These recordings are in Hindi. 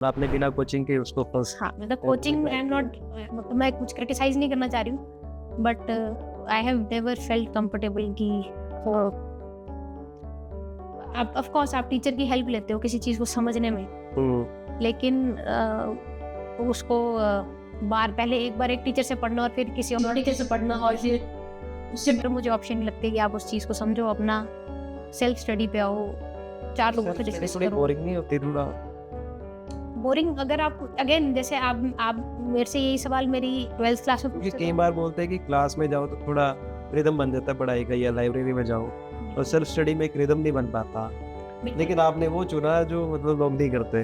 आपने बिना कोचिंग के उसको फर्स्ट हाँ, मतलब कोचिंग आई एम नॉट, मैं कुछ क्रिटिसाइज नहीं करना चाह रही हूँ, but I have never felt comfortable कि आप ऑफ कोर्स आप टीचर की हेल्प लेते हो किसी चीज़ को समझने में, लेकिन उसको बार पहले एक बार एक टीचर से पढ़ना और फिर किसी और टीचर से पढ़ना और फिर उससे फिर मुझे ऑप्शन नहीं लगते कि आप उस चीज़ को समझो, अपना सेल्फ स्टडी पे आओ, 4 लोगों से डिस्कस थोड़ी करो। बोरिंग नहीं होती थोड़ा? बोरिंग अगर आप अगेन जैसे आप मेरे से यही सवाल मेरी 12th क्लास में क्योंकि पूछते कई थे। बार बोलते हैं कि क्लास में जाओ तो थोड़ा रिदम बन जाता है पढ़ाई का, या लाइब्रेरी में जाओ और सेल्फ स्टडी में एक रिदम नहीं बन पाता, लेकिन आपने वो चुना जो मतलब लोग नहीं करते।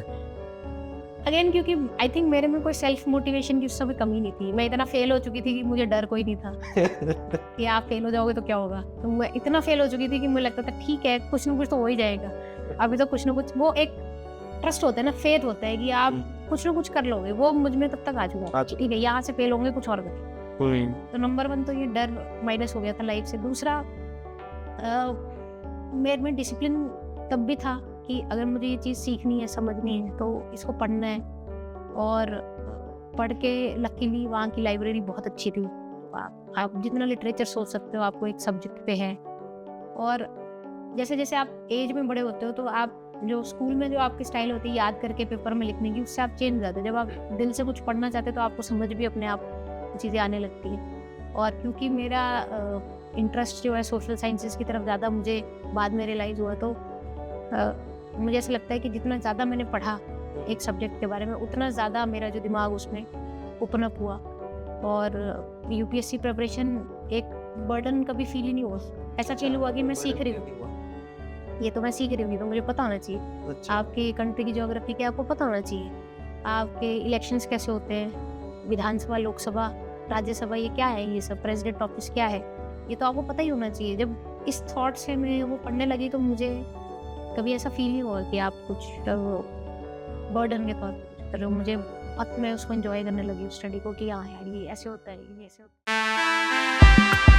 अगेन क्योंकि आई थिंक मेरे में कोई सेल्फ मोटिवेशन की उस समय कमी नहीं थी, मैं इतना फेल हो चुकी थी कि मुझे डर कोई नहीं था कि आप फेल हो जाओगे तो क्या होगा। तो मैं इतना फेल हो चुकी थी कि मुझे लगता था ठीक है कुछ ना कुछ तो हो ही जाएगा, अभी तो कुछ ना कुछ वो एक ट्रस्ट होता है ना, फेथ होता है कि आप कुछ ना कुछ कर लोगे, वो मुझ में तब तक आ चुका था। अच्छा। ठीक है यहाँ से फेल होंगे कुछ और करें। तो नंबर 1 तो ये डर माइनस हो गया था लाइफ से। दूसरा मेरे में डिसिप्लिन तब भी था कि अगर मुझे ये चीज़ सीखनी है, समझनी है तो इसको पढ़ना है। और पढ़ के लकीली वहाँ की लाइब्रेरी बहुत अच्छी थी। आप जितना लिटरेचर सोच सकते हो आपको एक सब्जेक्ट पे है। और जैसे जैसे आप एज में बड़े होते हो तो आप जो स्कूल में जो आपकी स्टाइल होती है याद करके पेपर में लिखने की, उससे आप चेंज हो जाते हो। जब आप दिल से कुछ पढ़ना चाहते हो तो आपको समझ भी अपने आप चीज़ें आने लगती हैं। और क्योंकि मेरा इंटरेस्ट जो है सोशल साइंसेस की तरफ ज़्यादा मुझे बाद में रियलाइज़ हुआ, तो मुझे ऐसा लगता है कि जितना ज़्यादा मैंने पढ़ा एक सब्जेक्ट के बारे में, उतना ज़्यादा मेरा जो दिमाग उसमें ओपन अप हुआ। और यूपीएससी प्रिपरेशन एक बर्डन कभी फील ही नहीं हुआ। ऐसा फील हुआ कि मैं सीख रही हूँ, ये तो मैं सीख रही हूँ, तो मुझे पता होना चाहिए। अच्छा। आपकी कंट्री की ज्योग्राफी क्या आपको पता होना चाहिए, आपके इलेक्शंस कैसे होते हैं, विधानसभा, लोकसभा, राज्यसभा, ये क्या है, ये सब प्रेसिडेंट ऑफिस क्या है, ये तो आपको पता ही होना चाहिए। जब इस थॉट से मैं वो पढ़ने लगी तो मुझे कभी ऐसा फील नहीं हुआ कि आप कुछ बर्डन के तौर पर कर रहे हो। मुझे बहुत, मैं उसको एंजॉय करने लगी उस स्टडी को कि हाँ यार ये ऐसे होता है, ये ऐसे होता है।